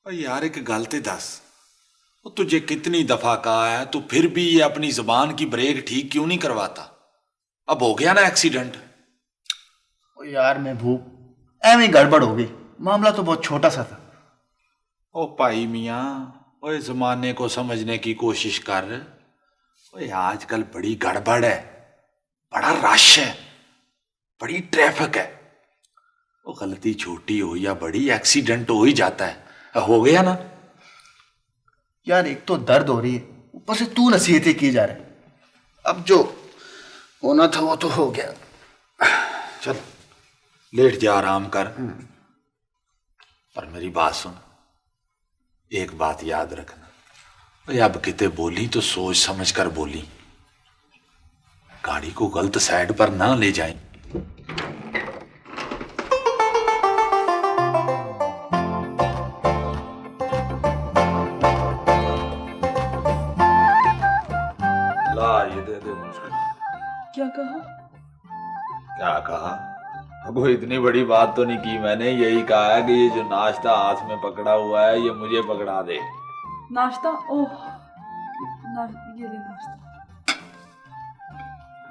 ओ यार एक गल ते दस, वो तुझे कितनी दफा कहा है तू फिर भी ये अपनी जुबान की ब्रेक ठीक क्यों नहीं करवाता? अब हो गया ना एक्सीडेंट। ओ यार महबूब एवं ही गड़बड़ हो गई। मामला तो बहुत छोटा सा था। ओ भाई मियाँ, ओए जमाने को समझने की कोशिश कर। ओए आजकल बड़ी गड़बड़ है, बड़ा रश है, बड़ी ट्रैफिक है। वो गलती छोटी हो या बड़ी, एक्सीडेंट हो ही जाता है। हो गया ना। यार एक तो दर्द हो रही है, ऊपर से तू नसीहतें की जा रहा है। अब जो होना था वो तो हो गया। चल लेट जा, आराम कर। पर मेरी बात सुन, एक बात याद रखना, भाई अब किते बोली तो सोच समझ कर बोली। गाड़ी को गलत साइड पर ना ले जाए। ला ये दे दे मुझको। क्या कहा? क्या कहा? अब वो इतनी बड़ी बात तो नहीं की मैंने, यही कहा है कि ये जो नाश्ता हाथ में पकड़ा हुआ है ये मुझे पकड़ा दे। नाश्ता? ओह ये ले नाश्ता।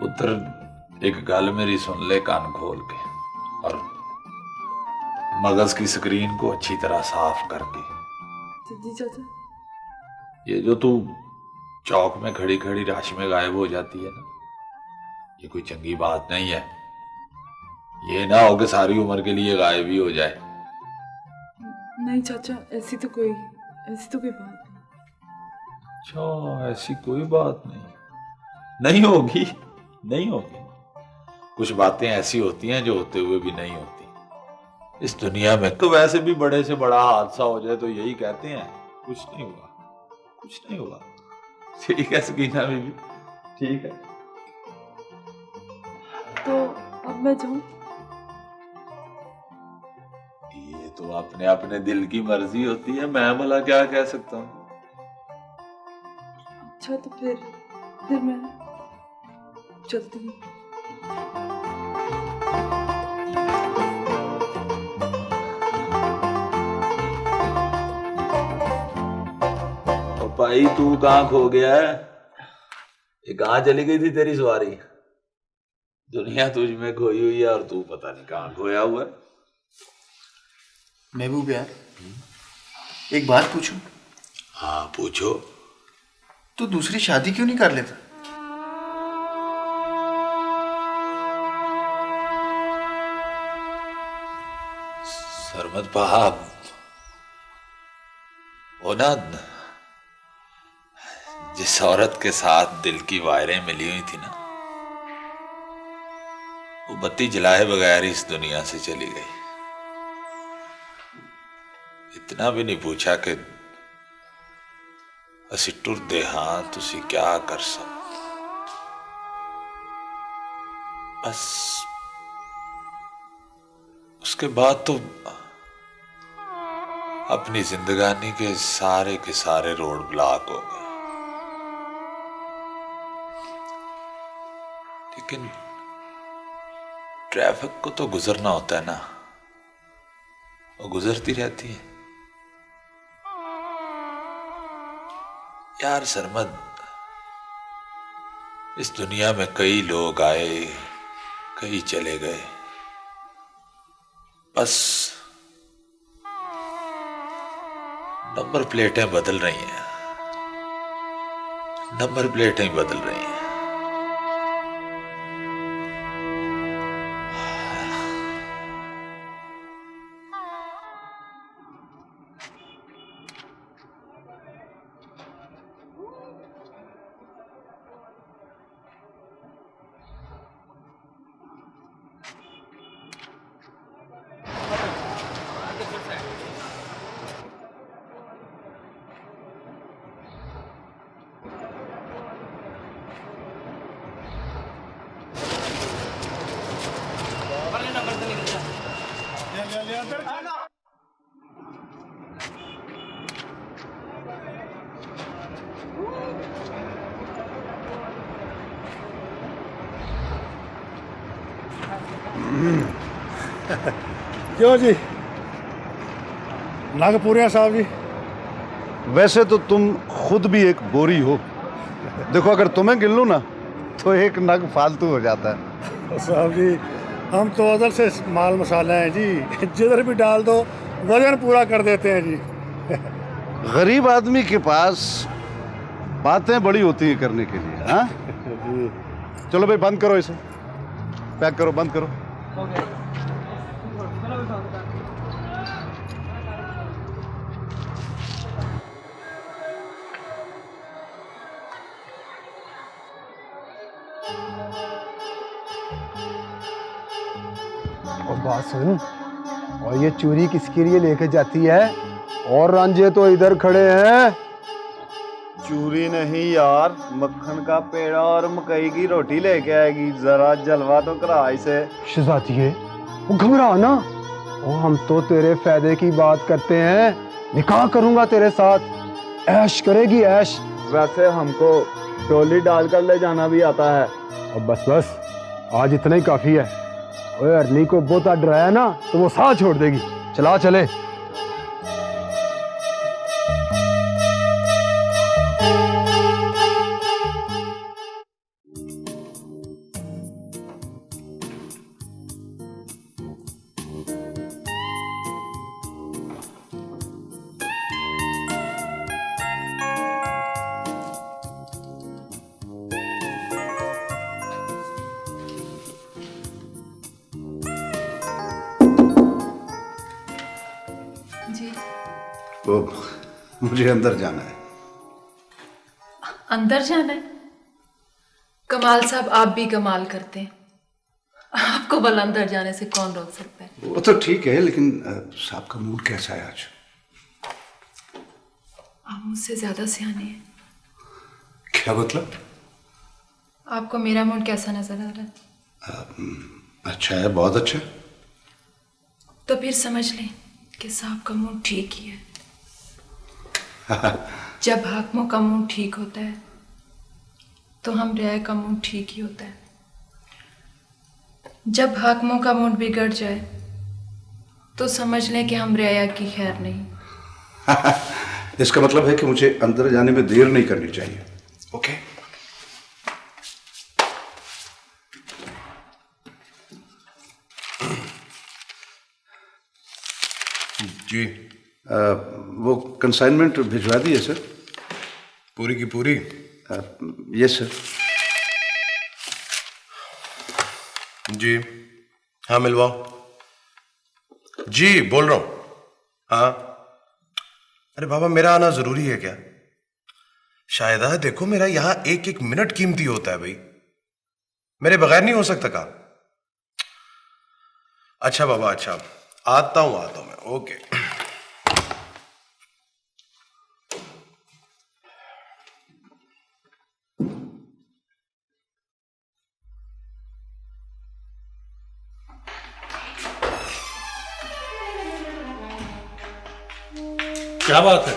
पुत्र एक गल मेरी सुन ले कान खोल के, और मगज की स्क्रीन को अच्छी तरह साफ करके। जी चाचा। ये जो तू चौक में खड़ी खड़ी राशि में गायब हो जाती है ना, ये कोई चंगी बात नहीं है। ये ना हो कि सारी उम्र के लिए गायब ही हो जाए। नहीं चाचा, ऐसी तो कोई बात नहीं। अच्छा, ऐसी कोई बात नहीं? नहीं होगी, नहीं होगी। कुछ बातें ऐसी होती हैं जो होते हुए भी नहीं होती इस दुनिया में। तो वैसे भी बड़े से बड़ा हादसा हो जाए तो यही कहते हैं कुछ नहीं हुआ, कुछ नहीं हुआ। ठीक है सकीना बीबी, ठीक है। तो अब मैं जाऊं? ये तो अपने अपने दिल की मर्जी होती है, मैं भला क्या कह सकता हूँ। अच्छा तो फिर मैं चलती हूँ। भाई तू कहाँ खो गया है? ये कहाँ चली गई थी तेरी सवारी? दुनिया तुझ में खोई हुई है और तू पता नहीं कहाँ खोया हुआ है। महबूब यार एक बात पूछूं? हाँ पूछो। तू दूसरी शादी क्यों नहीं कर लेता? सरमद बहाब, वो ना जिस औरत के साथ दिल की वायरें मिली हुई थी ना, वो बत्ती जलाए बगैर इस दुनिया से चली गई। इतना भी नहीं पूछा कि असी टुरदे हां तुसी क्या कर सकते। बस उसके बाद तो अपनी जिंदगानी के सारे रोड ब्लॉक हो गए। लेकिन ट्रैफिक को तो गुजरना होता है ना, वो गुजरती रहती है। यार सरमद, इस दुनिया में कई लोग आए, कई चले गए। बस नंबर प्लेटें बदल रही हैं, नंबर प्लेटें ही बदल रही हैं। क्यों जी नागपुरिया साहब जी? वैसे तो तुम खुद भी एक बोरी हो। देखो अगर तुम्हें गिन लूं ना तो एक नग फालतू हो जाता है। साहब जी हम तो उधर से माल मसाले हैं जी, जिधर भी डाल दो वजन पूरा कर देते हैं जी। गरीब आदमी के पास बातें बड़ी होती हैं करने के लिए। हाँ चलो भाई बंद करो इसे, पैक करो, बंद करो। और बात सुन, और ये चूरी किसके लिए लेके जाती है? और रांझे तो इधर खड़े हैं। चूरी नहीं यार, मक्खन का पेड़ा और मकई की रोटी लेके आएगी। जरा जलवा तो करा इसे। शहजादिए वो घबरा ना, और हम तो तेरे फायदे की बात करते हैं। निकाह करूंगा तेरे साथ, ऐश करेगी ऐश। वैसे हमको टोली डालकर ले जाना भी आता है। और बस बस आज इतना ही काफी है। ओए अरनी को बोता डराया ना तो वो साथ छोड़ देगी। चला चले। जी वो मुझे अंदर जाना है। अंदर जाना है? कमाल साहब आप भी कमाल करते हैं। आपको भला अंदर जाने से कौन रोक सकता है? वो तो ठीक है, लेकिन साहब का मूड कैसा है आज? आप मुझसे ज्यादा सियाने हैं। क्या मतलब? आपको मेरा मूड कैसा नजर आ रहा है? अच्छा है, बहुत अच्छा। तो फिर समझ लें कि साहब का मूड ठीक ही है। जब हाकिमों का मूड ठीक होता है तो हम रियाया का मूड ठीक ही होता है। जब हाकिमों का मूड बिगड़ जाए तो समझ लें कि हम रियाया की खैर नहीं। इसका मतलब है कि मुझे अंदर जाने में देर नहीं करनी चाहिए। ओके? जी वो कंसाइनमेंट भिजवा दिए सर? पूरी की पूरी? Yes sir. जी हाँ मिलवाओ। जी बोल रहा हूँ। हाँ अरे बाबा मेरा आना जरूरी है क्या? शायद देखो मेरा यहाँ एक एक मिनट कीमती होता है भाई, मेरे बगैर नहीं हो सकता काम। अच्छा बाबा अच्छा, आता हूँ मैं। ओके। क्या बात है?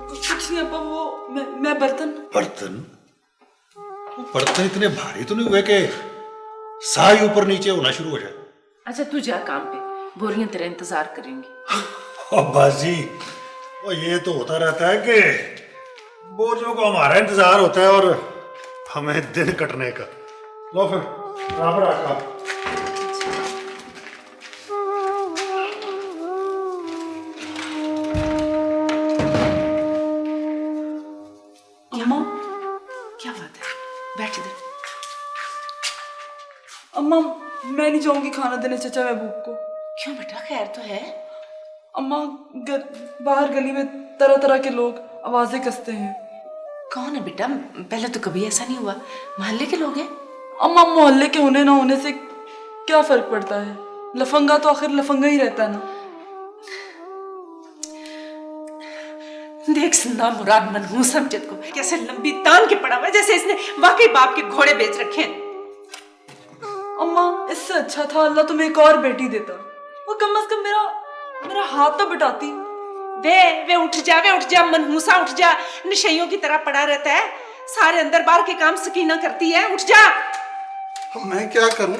कुछ नहीं अपा, वो मैं बर्तन। बर्तन? वो बर्तन इतने भारी तो नहीं हुए कि साह ही ऊपर नीचे होना शुरू हो जाए? अच्छा तू जा काम पे, बोरियां तेरा इंतजार करेंगी। और बाजी वो ये तो होता रहता है कि बोरियों को हमारा इंतजार होता है और हमें दिन कटने का। लो फिर राम राम। अम्मा क्या बात है? बैठ इधर। अम्मा मैं नहीं जाऊंगी खाना देने चचा महबूब को। क्यों बेटा, खैर तो है? अम्मा बाहर गली में तरह तरह के लोग आवाजें कसते हैं। कौन है बेटा? पहले तो कभी ऐसा नहीं हुआ। मोहल्ले के लोग हैं? अम्मा मोहल्ले के होने ना होने से क्या फर्क पड़ता है? लफंगा तो आखिर लफंगा ही रहता है ना। देख सुना मुराद मनहूस अमजद को कैसे लंबी तान के पड़ा हुआ है, जैसे इसने वाकई बाप के घोड़े बेच रखे हैं। अम्मा इससे अच्छा था अल्लाह तुम्हें एक और बेटी देता, वो कम से कम मेरा हाथ तो बटाती। वे उठ जा मनहूसा, उठ जा। निशइयों की तरह पड़ा रहता है, सारे अंदर बाहर के काम सकीना करती है। उठ जा। मैं क्या करूं?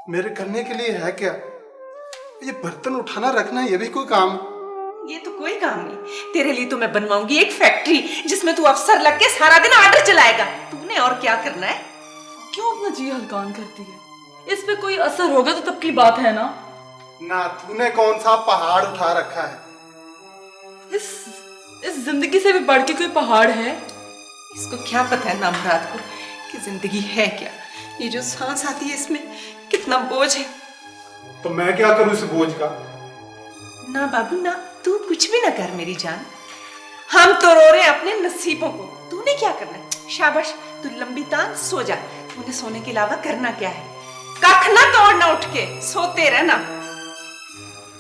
मेरे करने के लिए है क्या? ये बर्तन उठाना रखना ये भी कोई काम? ये तो कोई काम नहीं। तेरे लिए तो मैं बनवाऊंगी एक फैक्ट्री जिसमें तू अफसर लग के सारा दिन आर्डर चलाएगा। तूने और क्या करना है? क्यों अपना जी हल्कान करती है? इस पे कोई असर होगा तो तब की बात है ना। ना तूने कौन सा पहाड़ उठा रखा है? इस जिंदगी से भी बढ़ के कोई पहाड़ है? इसको क्या पता है नामराद को कि जिंदगी है क्या। ये जो सांस आती है इसमें कितना बोझ है। तो मैं क्या करूं इस बोझ का? ना बाबू ना, तू कुछ भी ना कर मेरी जान। हम तो रो रहे हैं अपने नसीबों को। तूने क्या करना है? शाबाश, तू लंबी तान सो जा। तूने सोने के अलावा करना क्या है? कख ना तोड़ना, उठ के सोते रहना।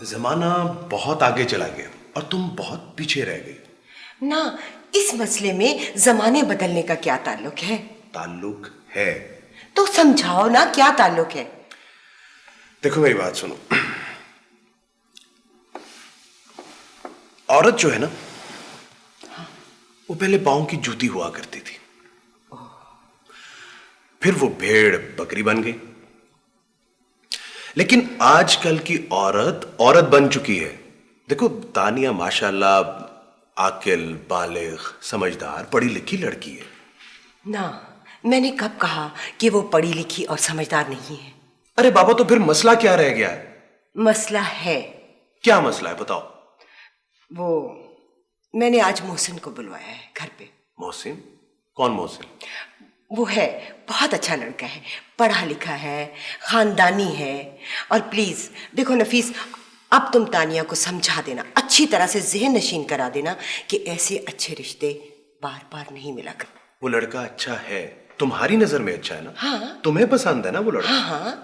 जमाना बहुत आगे चला गया और तुम बहुत पीछे रह गई। ना, इस मसले में जमाने बदलने का क्या ताल्लुक है? ताल्लुक है तो समझाओ ना, क्या ताल्लुक है? देखो मेरी बात सुनो। औरत जो है ना, वो पहले पांव की जूती हुआ करती थी, फिर वो भेड़ बकरी बन गई। लेकिन आजकल की औरत औरत बन चुकी है। देखो तानिया माशाल्लाह आकिल, बालिग, समझदार, पढ़ी लिखी लड़की है। ना, मैंने कब कहा कि वो पढ़ी लिखी और समझदार नहीं है? अरे बाबा, तो फिर मसला क्या रह गया है? मसला है। क्या मसला है बताओ? वो मैंने आज मोहसिन को बुलवाया है घर पे। मोहसिन? कौन मोहसिन? वो है, बहुत अच्छा लड़का है, पढ़ा लिखा है, खानदानी है। और प्लीज देखो नफीस, अब तुम तानिया को समझा देना, अच्छी तरह से ज़हन नशीन करा देना कि ऐसे अच्छे रिश्ते बार बार नहीं मिला कर। वो लड़का अच्छा है, तुम्हारी नजर में अच्छा है ना? हाँ। तुम्हें पसंद है ना वो लड़का? हाँ हाँ,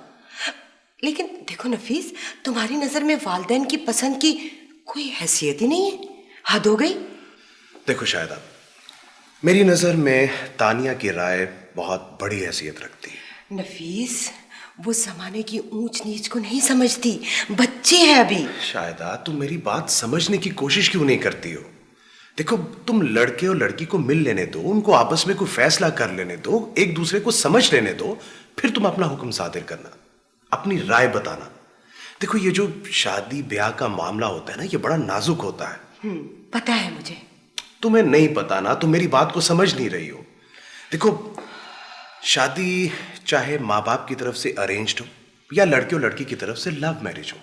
लेकिन देखो नफीस, तुम्हारी नजर में वालिदैन की पसंद की कोई हैसियत ही नहीं है। हद हो गई। देखो शायद मेरी नजर में तानिया की राय बहुत बड़ी हैसियत रखती है। नफीस, वो जमाने की ऊंच नीच को नहीं समझती, बच्चे है अभी। शायदा तुम मेरी बात समझने की कोशिश क्यों नहीं करती हो? देखो, तुम लड़के और लड़की को मिल लेने दो, उनको आपस में कोई फैसला कर लेने दो, एक दूसरे को समझ लेने दो, फिर तुम अपना हुक्म सादिर करना, अपनी राय बताना। देखो, ये जो शादी ब्याह का मामला होता है ना, ये बड़ा नाजुक होता है। पता है मुझे। तुम्हें नहीं पता ना, तुम मेरी बात को समझ नहीं रही हो। देखो, शादी चाहे माँ बाप की तरफ से अरेंज्ड हो या लड़के और लड़की की तरफ से लव मैरिज हो,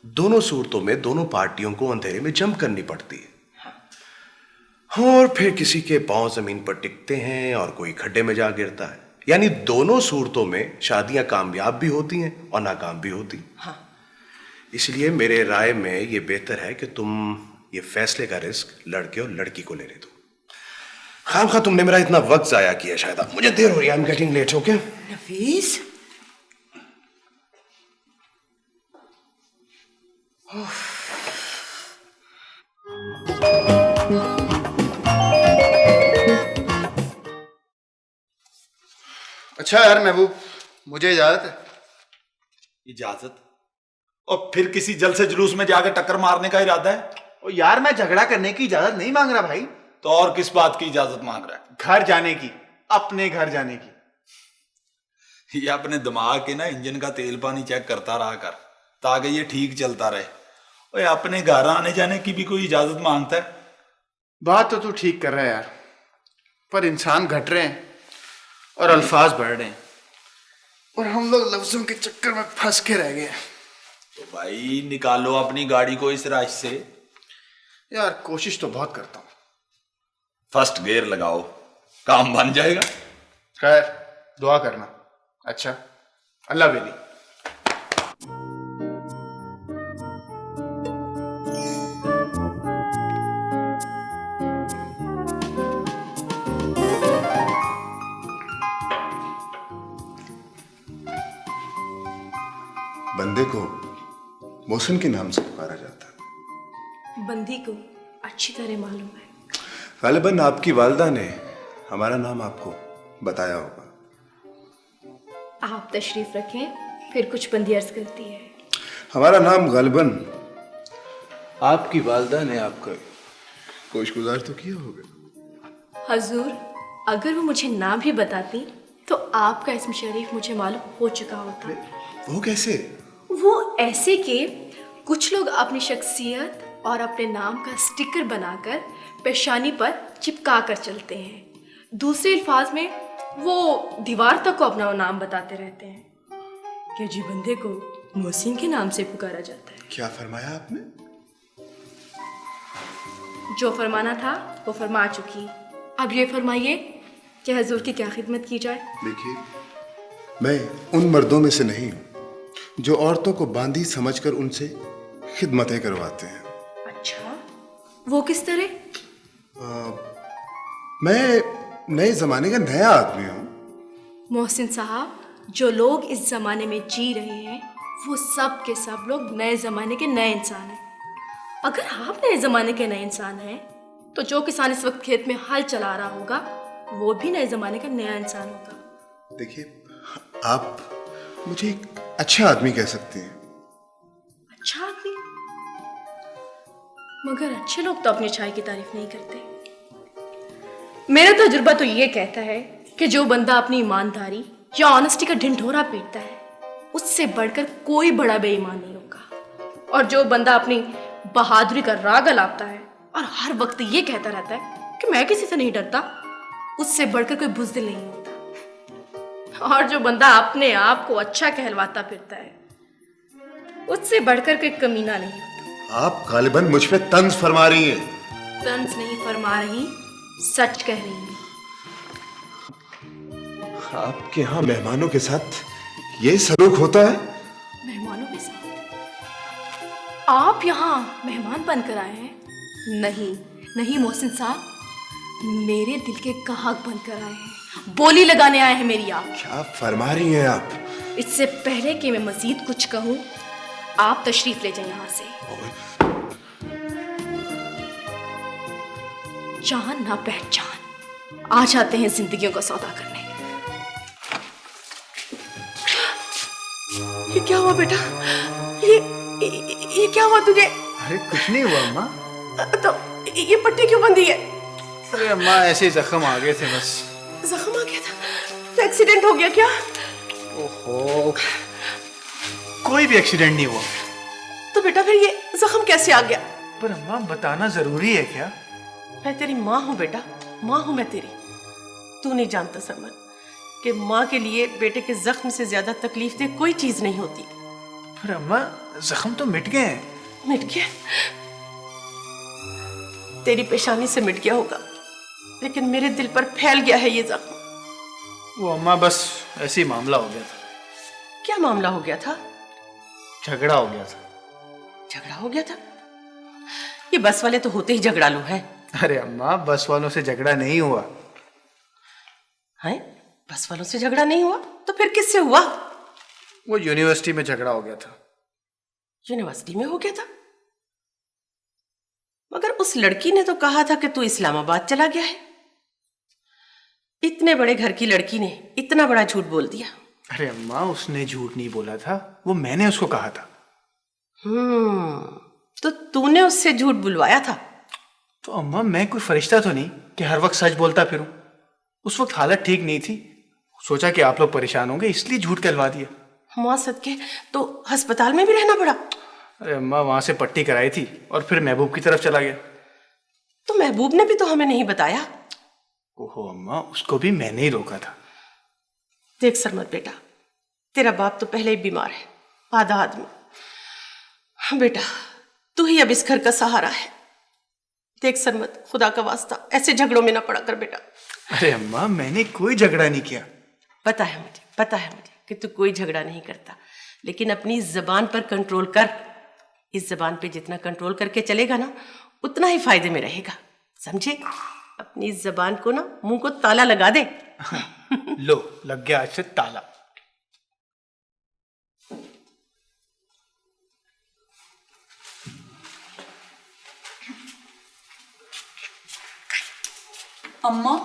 दोनों सूरतों में दोनों पार्टियों को अंधेरे में जंप करनी पड़ती है। और फिर किसी के पांव जमीन पर टिकते हैं और कोई खड्डे में जा गिरता है। यानी दोनों सूरतों में शादियां कामयाब भी होती हैं और नाकाम भी होती। हाँ। इसलिए मेरे राय में ये बेहतर है कि तुम ये फैसले का रिस्क लड़के और लड़की को लेने दो। खामखा तुमने मेरा इतना वक्त जाया किया। शायद मुझे देर हो रही है, I am getting late. Okay Nafees, अच्छा यार महबूब, मुझे इजाजत है? इजाजत? और फिर किसी जल से जुलूस में जाकर टक्कर मारने का इरादा है? ओ यार, मैं झगड़ा करने की इजाजत नहीं मांग रहा भाई। तो और किस बात की इजाजत मांग रहा है? घर जाने की, अपने घर जाने की। ये अपने दिमाग के ना इंजन का तेल पानी चेक करता रहा कर, ताकि ये ठीक चलता रहे। ओए, अपने घर आने जाने की भी कोई इजाजत मांगता है? बात तो तू ठीक कर रहा है यार, पर इंसान घट रहे हैं और अल्फाज बढ़ रहे हैं, और हम लोग लफ्जों के चक्कर में फंस के रह गए। तो भाई निकालो अपनी गाड़ी को इस रास्ते से। यार कोशिश तो बहुत करता हूँ। फर्स्ट गियर लगाओ, काम बन जाएगा। खैर, दुआ करना। अच्छा, अल्लाह बेली। बंदे को मोहसिन के नाम से पुकारा जाता है। बंदी को अच्छी तरह मालूम है। गालिबन आपकी वालिदा ने हमारा नाम आपको बताया होगा। आप तशरीफ रखें, फिर कुछ बंदी अर्ज करती है। हमारा नाम गालिबन आपकी वालिदा ने आपका कोशगुजार तो किया होगा। हजूर, अगर वो मुझे ना भी बताती तो आपका इसम शरीफ मुझे मालूम हो चुका होता। वो कैसे? वो ऐसे कि कुछ लोग अपनी शख्सियत और अपने नाम का स्टिकर बनाकर पेशानी पर चिपका कर चलते हैं। दूसरे अल्फाज में वो दीवार तक को अपना नाम बताते रहते हैं। क्या जी बंदे को मोहसिन के नाम से पुकारा जाता है। क्या फरमाया आपने? जो फरमाना था वो फरमा चुकी। अब ये फरमाइए कि हजूर की क्या खिदमत की जाए। देखिए, मैं उन मर्दों में से नहीं हूं जो औरतों को बांदी समझकर उनसे खिदमतें करवाते हैं। अच्छा, वो किस तरह? मैं नए जमाने का नया आदमी हूं। मोहसिन साहब, जो लोग इस जमाने में जी रहे हैं वो सब के सब लोग नए जमाने के नए इंसान हैं। अगर आप नए जमाने के नए इंसान हैं तो जो किसान इस वक्त खेत में हल चला रहा होगा वो भी नए जमाने का नया इंसान होगा। देखिए, आप मुझे एक अच्छा आदमी कह सकते हैं। अच्छा आदमी? मगर अच्छे लोग तो अपनी चाय की तारीफ नहीं करते। मेरा तजुर्बा तो ये कहता है कि जो बंदा अपनी ईमानदारी या ऑनेस्टी का ढिंढोरा पीटता है उससे बढ़कर कोई बड़ा बेईमान नहीं होगा। और जो बंदा अपनी बहादुरी का राग अलापता है और हर वक्त ये कहता रहता है कि मैं किसी से नहीं डरता, उससे बढ़कर कोई बुज़दिल नहीं होता। और जो बंदा अपने आप को अच्छा कहलवाता फिरता है उससे बढ़कर कोई कमीना नहीं होता। आप गालिबन मुझ पे तंज फरमा रही हैं। तंज नहीं फरमा रही, सच कह रही हूँ। आपके यहाँ मेहमानों के साथ ये सलूक होता है? मेहमानों के साथ? आप यहाँ मेहमान बनकर आए हैं? नहीं नहीं मोहसिन साहब, मेरे दिल के गाहक बनकर आए हैं, बोली लगाने आए हैं मेरी आप। क्या फरमा रही हैं आप? इससे पहले कि मैं मजीद कुछ कहूँ, आप तशरीफ ले जाएं यहाँ से। जान ना पहचान आ जाते हैं जिंदगियों का सौदा करने। ये क्या हुआ बेटा? ये क्या हुआ तुझे? अरे कुछ नहीं हुआ अम्मा। तो ये पट्टी क्यों बंधी है? अरे अम्मा, ऐसे जख्म आ गए थे बस। जख्म आ गया था? तो एक्सीडेंट हो गया क्या? ओहो, कोई भी एक्सीडेंट नहीं हुआ। तो बेटा फिर ये जख्म कैसे आ गया? पर अम्मा, बताना जरूरी है क्या? मैं तेरी माँ हूँ बेटा, माँ हूँ मैं तेरी। तू नहीं जानता सरमन कि माँ के लिए बेटे के जख्म से ज्यादा तकलीफ दे कोई चीज नहीं होती। पर अम्मा, जख्म तो मिट गए हैं। मिट गया? तेरी पेशानी से मिट गया होगा, लेकिन मेरे दिल पर फैल गया है ये जख्म। वो अम्मा, बस ऐसे ही मामला हो गया था। क्या मामला हो गया था? झगड़ा हो गया था। झगड़ा हो गया था? ये बस वाले तो होते ही झगड़ालू हैं। अरे अम्मा, बस वालों से झगड़ा नहीं हुआ। हैं? बस वालों से झगड़ा नहीं हुआ तो फिर किससे हुआ? वो यूनिवर्सिटी में झगड़ा हो गया था। यूनिवर्सिटी में हो गया था? मगर उस लड़की ने तो कहा था कि तू इस्लामाबाद चला गया है। इतने बड़े घर की लड़की ने इतना बड़ा झूठ बोल दिया। अरे अम्मा, उसने झूठ नहीं बोला था, वो मैंने उसको कहा था। तो तूने उससे झूठ बुलवाया था? तो अम्मा, मैं कोई फरिश्ता तो नहीं कि हर वक्त सच बोलता फिरूं। उस वक्त हालत ठीक नहीं थी, सोचा कि आप लोग परेशान होंगे इसलिए झूठ कहलवा दिया। माँ सदके, तो अस्पताल में भी रहना पड़ा? अरे अम्मा, वहां से पट्टी कराई थी और फिर महबूब की तरफ चला गया। तो महबूब ने भी तो हमें नहीं बताया। ओहो अम्मा, उसको भी मैंने ही रोका था। देख सरमत बेटा, तेरा बाप तो पहले ही बीमार है, आधा आदमी। बेटा तू ही अब इस घर का सहारा है। देख सरमत, खुदा का वास्ता ऐसे झगड़ों में ना पड़ा कर बेटा। अरे अम्मा, मैंने कोई झगड़ा नहीं किया। पता है मुझे कि तू कोई झगड़ा नहीं करता, लेकिन अपनी जबान पर कंट्रोल कर। इस जबान पे जितना कंट्रोल करके चलेगा ना, उतना ही फायदे में रहेगा, समझे? अपनी जबान को ना, मुंह को ताला लगा दे। लो, लग गया आज से ताला। अम्मा,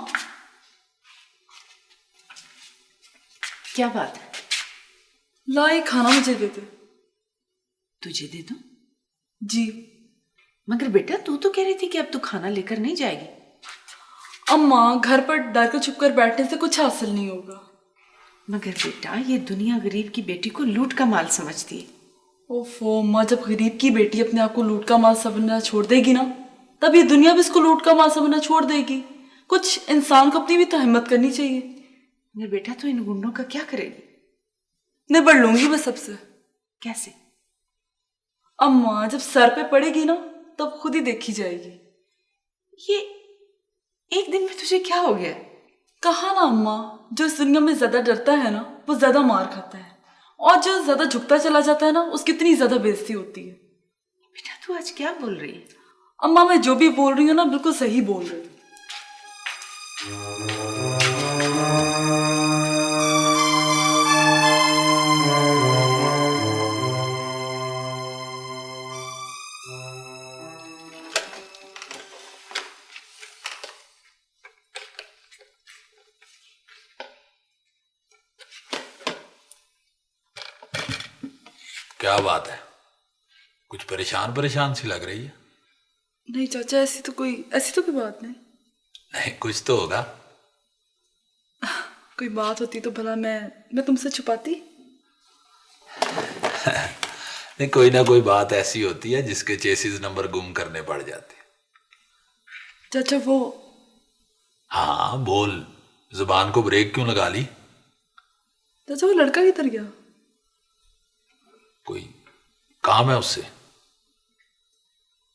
क्या बात है? लाई, खाना मुझे दे दे। तुझे दे दूं? जी। मगर बेटा, तू तो कह रही थी कि अब तू खाना लेकर नहीं जाएगी। अम्मा, घर पर डर कर छुप कर बैठने से कुछ हासिल नहीं होगा। मगर बेटा, ये दुनिया गरीब की बेटी को लूट का माल समझती है। ओफो माँ, जब गरीब की बेटी अपने आप को लूट का माल समझना छोड़ देगी ना, तब ये दुनिया भी इसको लूट का माल समझना छोड़ देगी। कुछ इंसान को अपनी भी तो हिम्मत करनी चाहिए। मेरे बेटा तो इन गुंडों का क्या करेगी? निबड़ लूंगी मैं सबसे। कैसे? अम्मा जब सर पे पड़ेगी ना, तब खुद ही देखी जाएगी। ये एक दिन में तुझे क्या हो गया? कहा ना अम्मा, जो इस दुनिया में ज्यादा डरता है ना, वो ज्यादा मार खाता है, और जो ज्यादा झुकता चला जाता है ना, उसकी इतनी ज्यादा बेइज्जती होती है। बेटा तू आज क्या बोल रही है? अम्मा मैं जो भी बोल रही हूँ ना, बिल्कुल सही बोल रही हूँ। क्या बात है, कुछ परेशान परेशान सी लग रही है। नहीं चाचा, ऐसी तो कोई बात नहीं। नहीं, कुछ तो होगा। कोई बात होती तो भला मैं तुमसे छुपाती। नहीं, कोई ना कोई बात ऐसी होती है जिसके चेसिस नंबर गुम करने पड़ जाते हैं। चाचा वो, हाँ बोल, जुबान को ब्रेक क्यों लगा ली? चाचा वो लड़का किधर गया? कोई काम है उससे?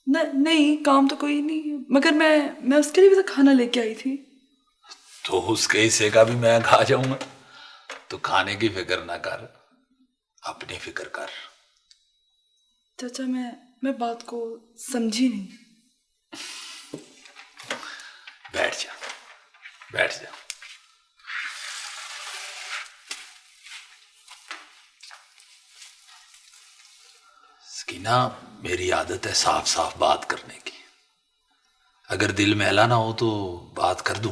नहीं काम तो कोई नहीं, मगर मैं उसके लिए भी तो खाना लेके आई थी। तो उसके हिस्से का भी मैं खा जाऊंगा। तो खाने की फिक्र ना कर, अपनी फिक्र कर। चाचा मैं बात को समझी नहीं। बैठ जा, बैठ जा। सकीना, मेरी आदत है साफ साफ बात करने की। अगर दिल मैला ना हो तो बात कर दूं।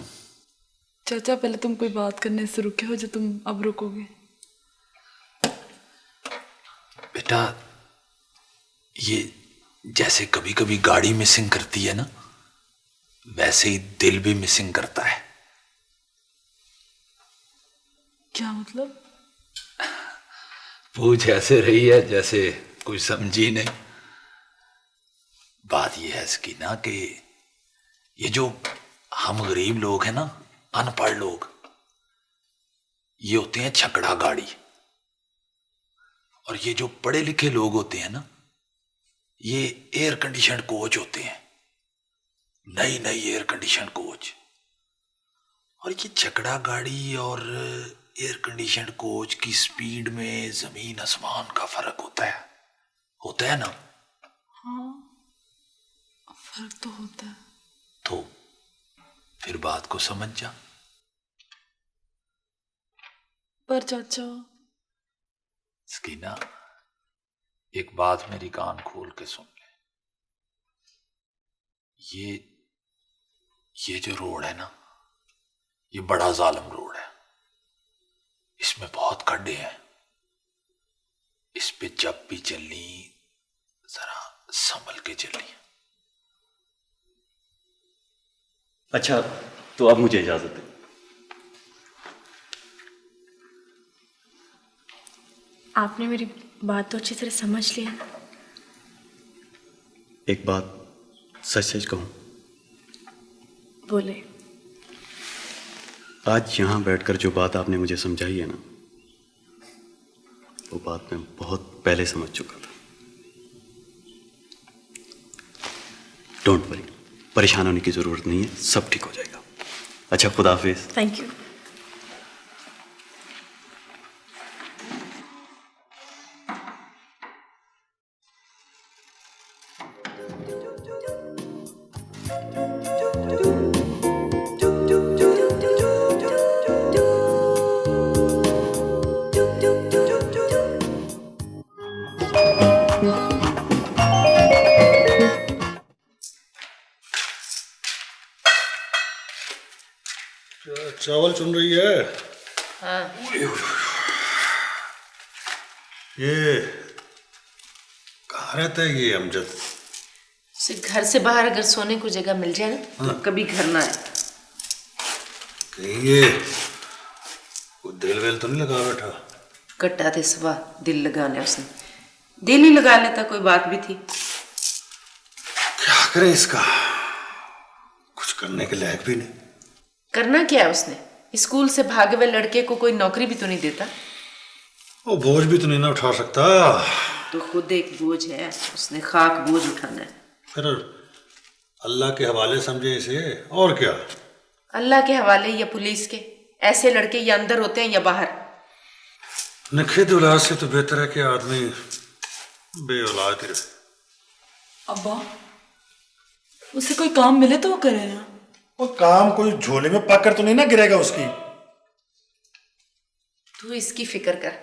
चाचा पहले तुम कोई बात करने से रुके हो जो तुम अब रुकोगे? बेटा, ये जैसे कभी कभी गाड़ी मिसिंग करती है ना, वैसे ही दिल भी मिसिंग करता है। क्या मतलब? पूछ ऐसे रही है जैसे कुछ समझी नहीं। बात यह है इसकी ना कि ये जो हम गरीब लोग हैं ना, अनपढ़ लोग, ये होते हैं छकड़ा गाड़ी। और ये जो पढ़े लिखे लोग होते हैं ना, ये एयर कंडीशन कोच होते हैं, नई नई एयर कंडीशन कोच। और ये छकड़ा गाड़ी और एयर कंडीशन कोच की स्पीड में जमीन आसमान का फर्क होता है ना? हाँ फर्क तो होता है। तो फिर बात को समझ जा। पर चाचा, सकीना, एक बात मेरी कान खोल के सुन ले। ये जो रोड है ना, ये बड़ा जालिम रोड है। इसमें बहुत खड्डे हैं। इस पे जब भी चलनी, जरा संभल के चलनी। अच्छा, तो अब मुझे इजाजत है। आपने मेरी बात तो अच्छी तरह समझ लिया ना? एक बात सच सच कहूं, बोले। आज यहां बैठकर जो बात आपने मुझे समझाई है ना, वो बात मैं बहुत पहले समझ चुका था। डोंट वरी, परेशान होने की जरूरत नहीं है, सब ठीक हो जाएगा। अच्छा, खुदा हाफिज। Thank you. चावल चुन रही है? हाँ। ये कहाँ रहता है ये अमजद? उसे घर से बाहर अगर सोने को जगह मिल जाए ना, तो कभी घर ना आए। कहीं ये वो दिल वेल तो नहीं लगा बैठा? कट्टा थे सुबह दिल लगाने उसने। दिल ही लगा लेता, कोई बात भी थी। क्या करे इसका, कुछ करने के लायक भी नहीं। करना क्या है उसने? स्कूल से भागे हुए लड़के को कोई नौकरी भी तो नहीं देता। वो बोझ भी तो नहीं ना उठा सकता। तो खुद एक बोझ है, उसने खाक बोझ उठाना है। फिर अल्लाह के हवाले समझे इसे, और क्या। अल्लाह के हवाले या पुलिस के? ऐसे लड़के या अंदर होते हैं या बाहर। नखेद औलाद से तो बेहतर है कि आदमी बे औलाद ही रहे। अब्बा, उसे कोई काम मिले तो वो करे ना। वो काम कोई झोले में पाकर तो नहीं ना गिरेगा उसकी। तू इसकी फिक्र कर।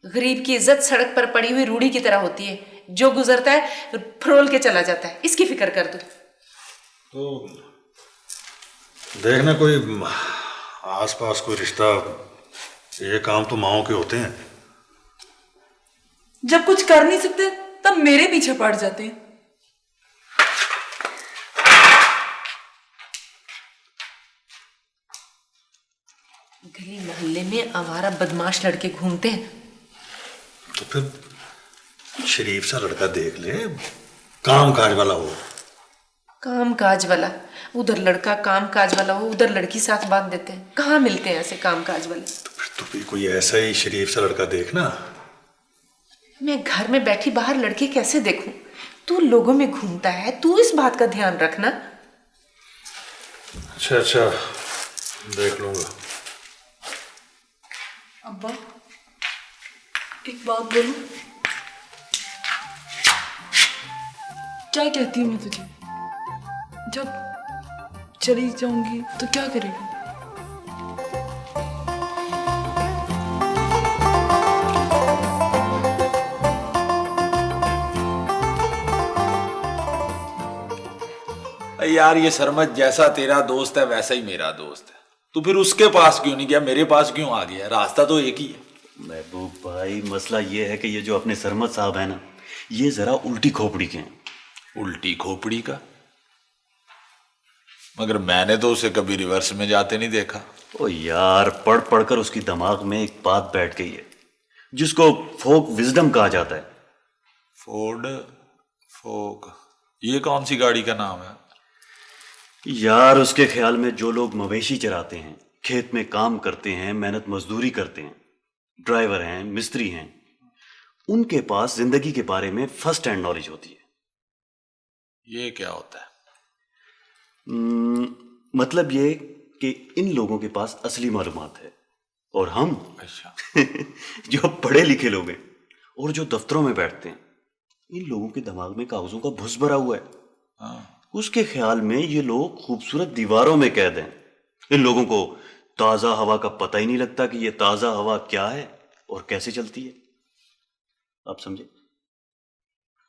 गरीब की इज्जत सड़क पर पड़ी हुई रूढ़ी की तरह होती है, जो गुजरता है फरोल के चला जाता है। इसकी फिक्र कर तू। तो देखना कोई आसपास कोई रिश्ता, ये काम तो माओ के होते हैं। जब कुछ कर नहीं सकते तब मेरे पीछे पड़ जाते हैं। गली मोहल्ले में आवारा बदमाश लड़के घूमते हैं। तो फिर शरीफ सा लड़का देख ले, काम काज वाला हो। काम काज वाला? उधर लड़का काम काज वाला हो, उधर लड़की साथ बांध देते हैं। कहाँ मिलते हैं ऐसे काम काज वाले? तो फिर तो भी कोई ऐसा ही शरीफ सा लड़का देखना। मैं घर में बैठी बाहर लड़के कैसे देखूं? तू लोगों में घूमता है, तू इस बात का ध्यान रखना। अच्छा अच्छा, देख लूंगा। अब्बा, एक बात बोलूं? क्या कहती हूँ मैं तुझे? जब चली जाऊंगी तो क्या करेगा? यार ये सरमत जैसा तेरा दोस्त है वैसा ही मेरा दोस्त है। तू फिर उसके पास क्यों नहीं गया, मेरे पास क्यों आ गया? रास्ता तो एक ही है। महबूब भाई, मसला ये है कि ये जो अपने सरमत साहब है ना, ये जरा उल्टी खोपड़ी के हैं। उल्टी खोपड़ी का? मगर मैंने तो उसे कभी रिवर्स में जाते नहीं देखा। ओ यार, पढ़ पढ़कर उसकी दिमाग में एक बात बैठ गई है जिसको फोक विजडम कहा जाता है। फोर्ड फोक, ये कौन सी गाड़ी का नाम है? यार उसके ख्याल में जो लोग मवेशी चराते हैं, खेत में काम करते हैं, मेहनत मजदूरी करते हैं, ड्राइवर हैं, मिस्त्री हैं, उनके पास जिंदगी के बारे में फर्स्ट हैंड नॉलेज होती है। ये क्या होता है? मतलब ये कि इन लोगों के पास असली मालूमात है और हम अच्छा जो पढ़े लिखे लोग हैं और जो दफ्तरों में बैठते हैं, इन लोगों के दिमाग में कागजों का भुस भरा हुआ है। हाँ। उसके ख्याल में ये लोग खूबसूरत दीवारों में कैद हैं। इन लोगों को ताजा हवा का पता ही नहीं लगता कि ये ताजा हवा क्या है और कैसे चलती है। आप समझे?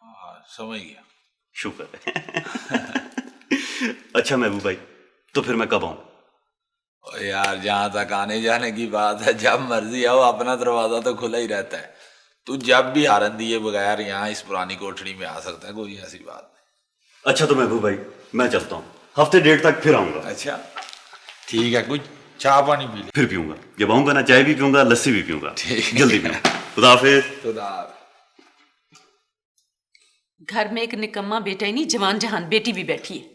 हाँ, समझ गया। शुक्र है। अच्छा महबूब भाई, तो फिर मैं कब आऊं? यार जहां तक आने जाने की बात है, जब मर्जी आओ, अपना दरवाजा तो खुला ही रहता है। तू जब भी हारन दिए बगैर यहाँ इस पुरानी कोठड़ी में आ सकता है, कोई ऐसी बात नहीं। अच्छा तो महबूब भाई, मैं चलता हूँ, हफ्ते डेढ़ तक फिर आऊंगा। अच्छा ठीक है, कुछ चाय पानी पी ले। फिर पीऊंगा, जब आऊंगा ना चाय भी पीऊंगा, लस्सी भी पीऊंगा। जल्दी पीऊंगा। खुदा हाफिज। खुदा। घर में एक निकम्मा बेटा ही नहीं, जवान जहान बेटी भी बैठी है।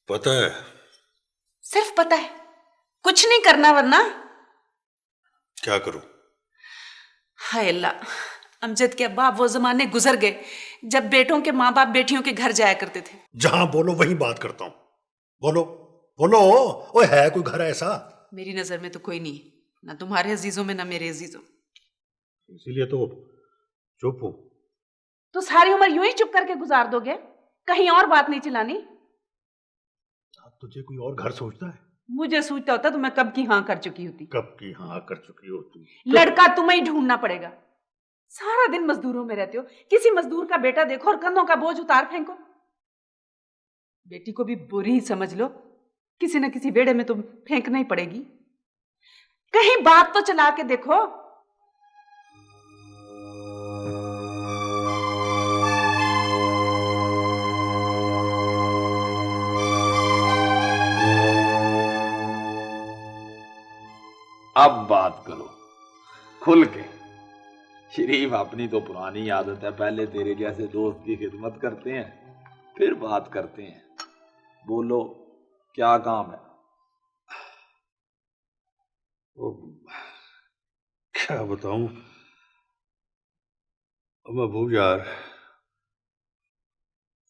पता है? सिर्फ पता है, कुछ नहीं करना, वरना क्या करूं? हाय अल्लाह, अमजद के अब्बा वो जमाने गुजर गए जब बेटों के माँ बाप बेटियों के घर जाया करते थे। जहां बोलो वही बात करता हूं। बोलो बोलो, ओए है कोई घर ऐसा? मेरी नजर में तो कोई नहीं है, ना तुम्हारे अजीजों में ना मेरे अजीजों। इसीलिए तो चुप हूं। तो सारी उम्र यूं ही चुप करके गुजार दोगे? कहीं और बात नहीं चलानी? तुझे कोई और घर सोचता है? मुझे सोचता होता तो मैं कब की हाँ कर चुकी होती। कब की हाँ कर चुकी होती? लड़का तुम्हें ही ढूंढना पड़ेगा। सारा दिन मजदूरों में रहते हो, किसी मजदूर का बेटा देखो और कंधों का बोझ उतार फेंको। बेटी को भी बुरी ही समझ लो, किसी न किसी बेड़े में तो फेंकना ही पड़ेगी। कहीं बात तो चला के देखो। अब बात करो खुल के। शरीफ अपनी तो पुरानी आदत है, पहले तेरे जैसे दोस्त की खिदमत करते हैं फिर बात करते हैं। बोलो क्या काम है? वो क्या बताऊं महबूब यार,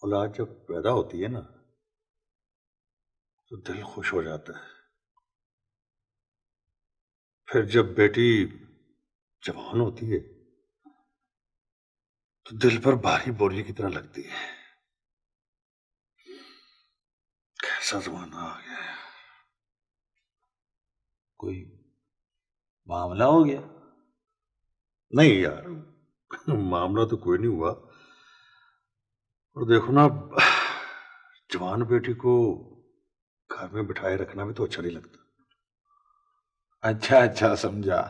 औलाद जब पैदा होती है ना तो दिल खुश हो जाता है। फिर जब बेटी जवान होती है तो दिल पर भारी बोझ की तरह लगती है। कैसा जमाना आ गया है। कोई मामला हो गया? नहीं यार, मामला तो कोई नहीं हुआ। और देखो ना, जवान बेटी को घर में बिठाए रखना भी तो अच्छा नहीं लगता। अच्छा अच्छा, समझा।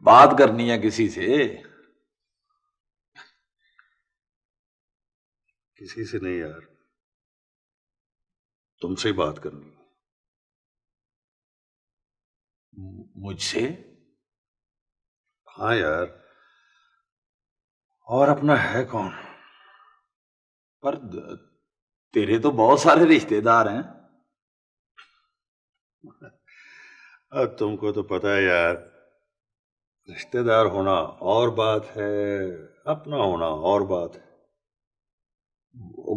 बात करनी है किसी से? किसी से नहीं यार, तुमसे ही बात करनी। मुझसे? हाँ यार, और अपना है कौन? पर तेरे तो बहुत सारे रिश्तेदार हैं। अब तुमको तो पता है यार, रिश्तेदार होना और बात है, अपना होना और बात है।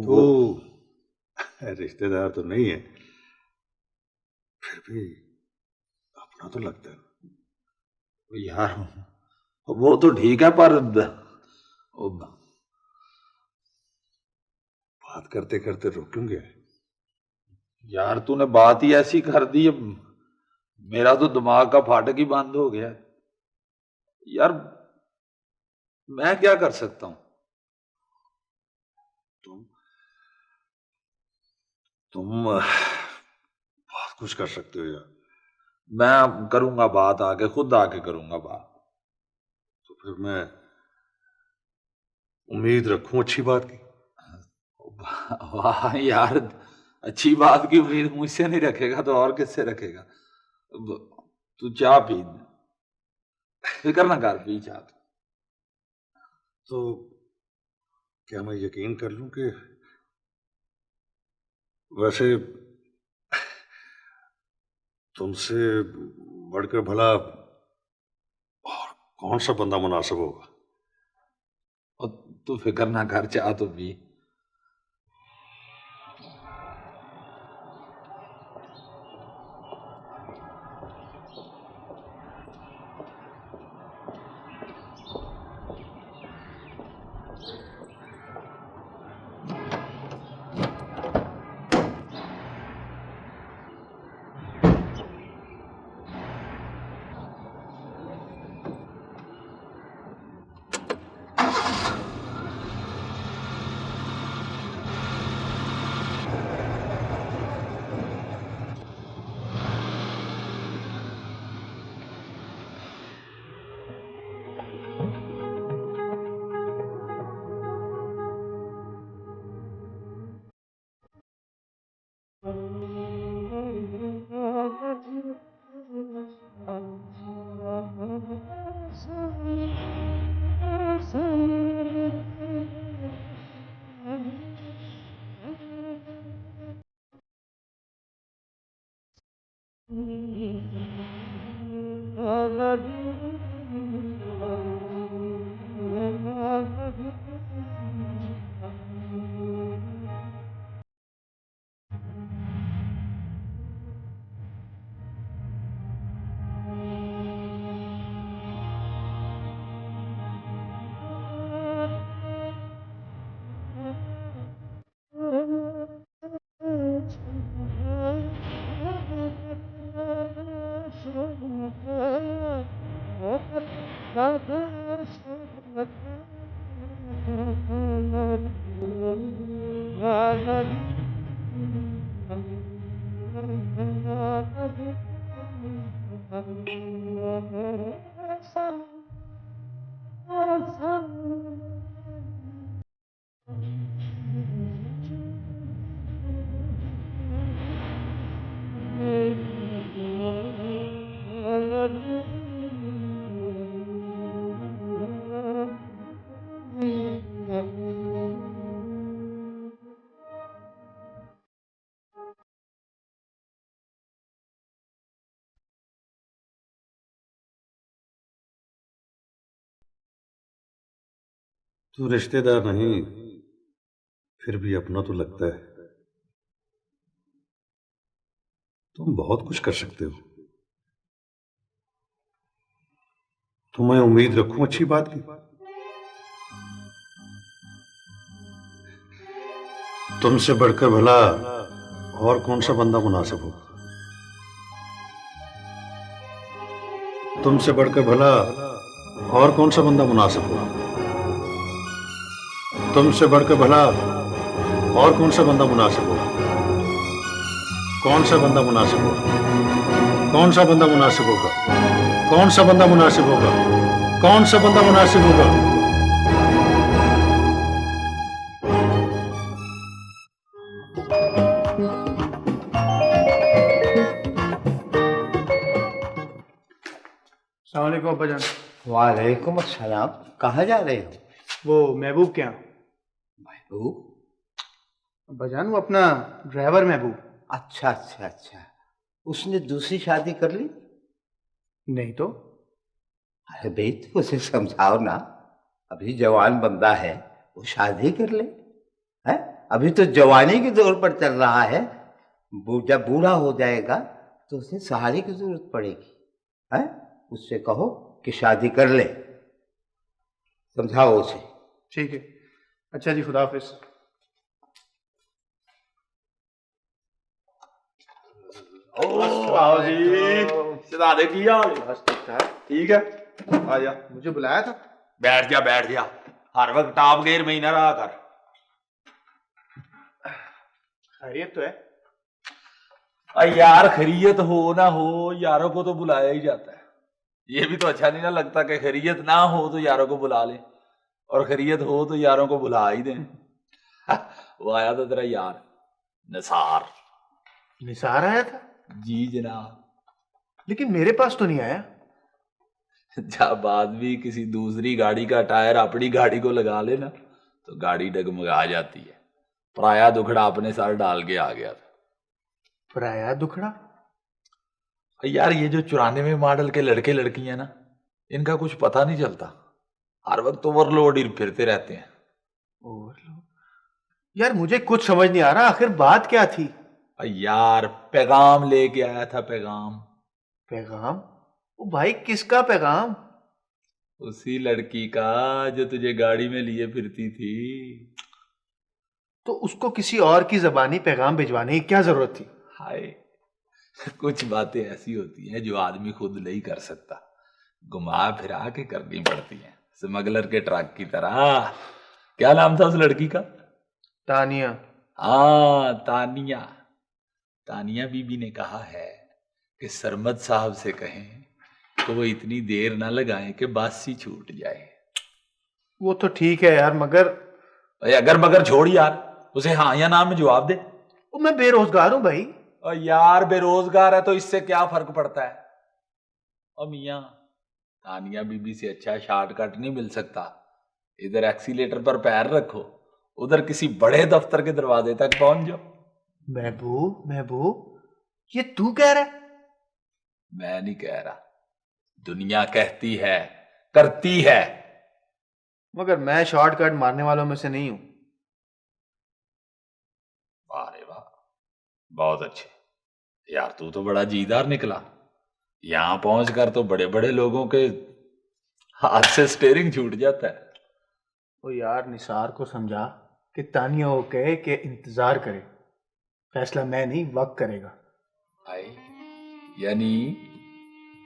तो रिश्तेदार तो नहीं है, फिर भी अपना तो लगता है यार। वो तो ठीक है, पर बात करते करते रुकेंगे। यार तूने बात ही ऐसी कर दी, मेरा तो दिमाग का फाटक ही बंद हो गया यार। मैं क्या कर सकता हूं? तुम बहुत कुछ कर सकते हो यार। मैं करूंगा बात, आके खुद आके करूंगा बात। तो फिर मैं उम्मीद रखूं अच्छी बात की। वाह यार, अच्छी बात की उम्मीद मुझसे नहीं रखेगा तो और किससे रखेगा? तू चाह पी, फिक्र ना कर, पी चाह। तो क्या मैं यकीन कर लूं कि वैसे तुमसे बढ़कर भला और कौन सा बंदा मुनासिब होगा? और तू फिक्र ना कर, चाह तो पी। तू रिश्तेदार नहीं, फिर भी अपना तो लगता है। तुम बहुत कुछ कर सकते हो, तो मैं उम्मीद रखूं अच्छी बात की। तुमसे बढ़कर भला और कौन सा बंदा मुनासिब होगा? तुमसे बढ़कर भला और कौन सा बंदा मुनासिब होगा? तुमसे बढ़कर भला और कौन सा बंदा मुनासिब होगा? कौन सा बंदा मुनासिब होगा? कौन सा बंदा मुनासिब होगा? कौन सा बंदा मुनासिब होगा? कौन सा बंदा मुनासिब होगा? अस्सलाम वालेकुम अब्बाजान। वालेकुम अस्सलाम। कहाँ जा रहे हो? वो महबूब के यहाँ। महबूब? अब्बाजान वो अपना ड्राइवर महबूब। अच्छा अच्छा अच्छा, उसने दूसरी शादी कर ली? नहीं तो। अरे बेट, उसे समझाओ ना, अभी जवान बंदा है, वो शादी कर ले। है, अभी तो जवानी के दौर पर चल रहा है, जब बूढ़ा हो जाएगा तो उसे सहारे की जरूरत पड़ेगी। है, उससे कहो कि शादी कर ले, समझाओ उसे। ठीक है। अच्छा जी, खुदा हाफिज। आओ जी, शहजादे की हाल? ठीक है। आ जा, मुझे बुलाया था। बैठ जा बैठ जा, हर वक्त टॉप गियर में ही ना रहा कर। खैरियत तो है? यार खैरियत हो ना हो, यारों को तो बुलाया ही जाता है। ये भी तो अच्छा नहीं ना लगता कि खैरियत ना हो तो यारों को बुला ले, और खैरियत हो तो यारों को बुला ही दें। वो आया था तेरा यार निसार। निसार आया था? जी जनाब। लेकिन मेरे पास तो नहीं आया। जब आदमी किसी दूसरी गाड़ी का टायर अपनी गाड़ी को लगा ले ना, तो गाड़ी डगमगा जाती है। पराया दुखड़ा अपने सर डाल के आ गया था। पराया दुखड़ा? यार ये जो 94 मॉडल के लड़के लड़कियां ना, इनका कुछ पता नहीं चलता, हर वक्त ओवरलोड ही फिरते रहते हैं। ओवरलोड? यार मुझे कुछ समझ नहीं आ रहा, आखिर बात क्या थी? यार पैगाम लेके आया था। पैगाम? पैगाम? ओ भाई, किसका पैगाम? उसी लड़की का जो तुझे गाड़ी में लिए फिरती थी। तो उसको किसी और की जबानी पैगाम भिजवाने की क्या जरूरत थी? हाय, कुछ बातें ऐसी होती हैं जो आदमी खुद नहीं कर सकता, घुमा फिरा के करनी पड़ती हैं, स्मगलर के ट्रक की तरह। क्या नाम था उस लड़की का? तानिया। हाँ तानिया। तानिया बीबी ने कहा है कि सरमद साहब से कहें कि वो इतनी देर ना लगाएं कि बासी छूट जाए। वो तो ठीक है यार, मगर अगर मगर छोड़ यार, उसे हाँ या ना में जवाब दे। वो मैं बेरोजगार हूं भाई। और यार बेरोजगार है तो इससे क्या फर्क पड़ता है? और मियाँ, तानिया बीबी से अच्छा शॉर्टकट नहीं मिल सकता। इधर एक्सीलेटर पर पैर रखो, उधर किसी बड़े दफ्तर के दरवाजे तक पहुंच जाओ। महबूब, महबूब, ये तू कह रहा है? मैं नहीं कह रहा, दुनिया कहती है, करती है। मगर मैं शॉर्टकट मारने वालों में से नहीं हूं। वाह रे वाह, बहुत अच्छे यार, तू तो बड़ा जीदार निकला। यहां पहुंचकर तो बड़े बड़े लोगों के हाथ से स्टीयरिंग छूट जाता है। ओ यार, निसार को समझा कि तानिया वो कहे कि इंतजार करे, फैसला मैं नहीं वक्त करेगा। आई यानी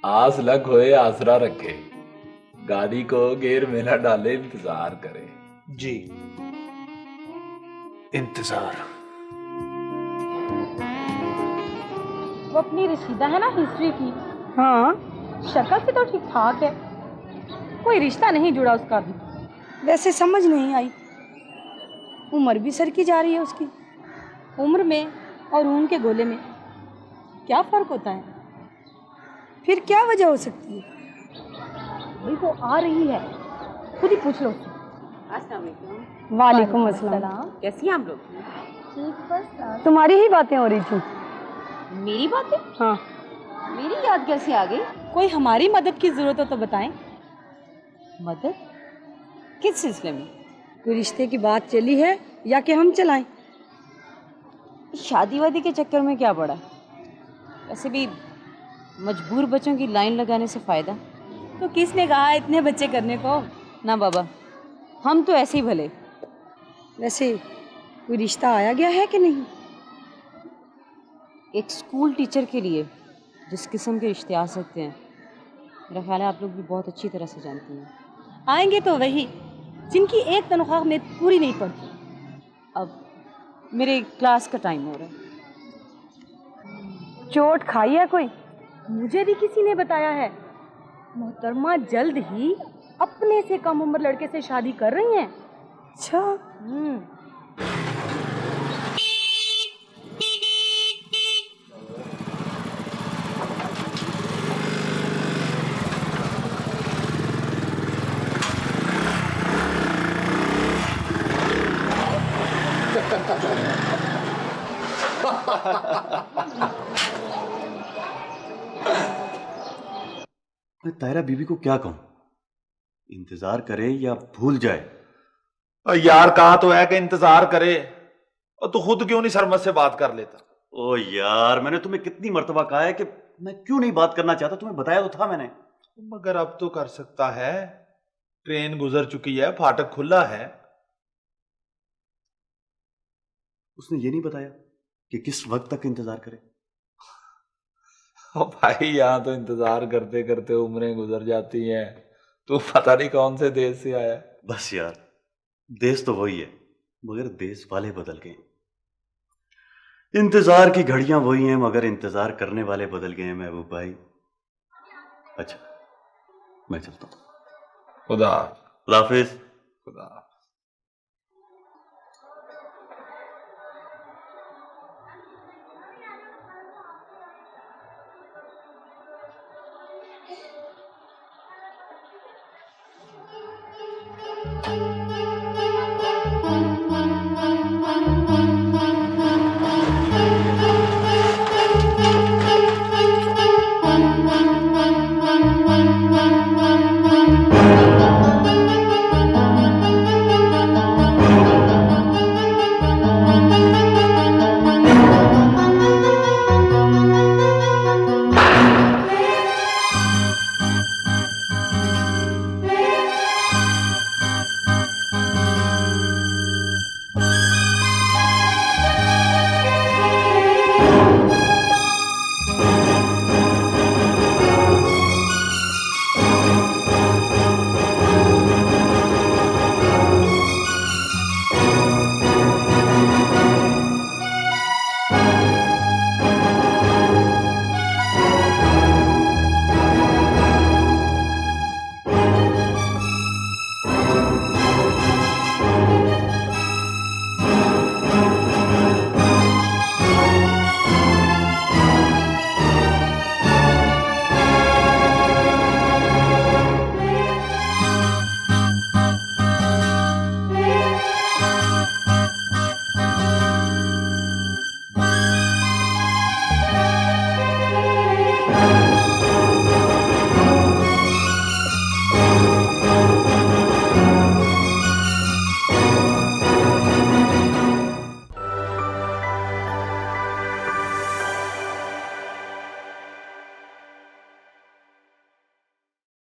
आस लग होए आसरा रखे, गाड़ी को गेर में न डाले, इंतजार करे। जी, इंतजार। वो अपनी रशीदा है ना हिस्ट्री की। हाँ, शक्ल से तो ठीक ठाक है, कोई रिश्ता नहीं जुड़ा उसका भी। वैसे समझ नहीं आई, उम्र भी सर की जा रही है उसकी। उम्र में और ऊन के गोले में क्या फर्क होता है? फिर क्या वजह हो सकती है? भाई वो आ रही है, खुद ही पूछ लो उससे। अस्सलाम वालेकुम। वालेकुम अस्सलाम। कैसी हैं आप लोग? ठीक, बस तुम्हारी ही बातें हो रही थी। मेरी बातें? हाँ। मेरी याद कैसे आ गई? कोई हमारी मदद की जरूरत हो तो बताएं। मदद? किस सिलसिले में? कोई रिश्ते की बात चली है या कि हम चलाएं? शादी वादी के चक्कर में क्या पड़ा? वैसे भी मजबूर बच्चों की लाइन लगाने से फायदा। तो किसने कहा इतने बच्चे करने को? ना बाबा, हम तो ऐसे ही भले। वैसे कोई रिश्ता आया गया है कि नहीं? एक स्कूल टीचर के लिए जिस किस्म के रिश्ते आ सकते हैं, मेरा ख्याल है आप लोग भी बहुत अच्छी तरह से जानती हैं। आएंगे तो वही जिनकी एक तनख्वाह में पूरी नहीं पड़ती। अब मेरे क्लास का टाइम हो रहा है। चोट खाई है कोई? मुझे भी किसी ने बताया है मोहतरमा जल्द ही अपने से कम उम्र लड़के से शादी कर रही हैं। अच्छा। मैं तायरा बीबी को क्या कहूं? इंतजार करे या भूल जाए? और यार कहा तो है कि इंतजार करे, और तू खुद क्यों नहीं सरमत से बात कर लेता? ओ यार, मैंने तुम्हें कितनी मर्तबा कहा है कि मैं क्यों नहीं बात करना चाहता, तुम्हें बताया तो था मैंने। मगर अब तो कर सकता है, ट्रेन गुजर चुकी है, फाटक खुला है। उसने ये नहीं बताया कि किस वक्त तक इंतजार करे? ओ भाई, यहां तो इंतजार करते करते उम्रें गुजर जाती हैं। तू पता नहीं कौन से देश से आया है। बस यार, देश तो वही है, मगर देश वाले बदल गए। इंतजार की घड़ियां वही हैं, मगर इंतजार करने वाले बदल गए हैं महबूब भाई। अच्छा, मैं चलता हूं। खुदा हाफिज। खुदा। Thank you.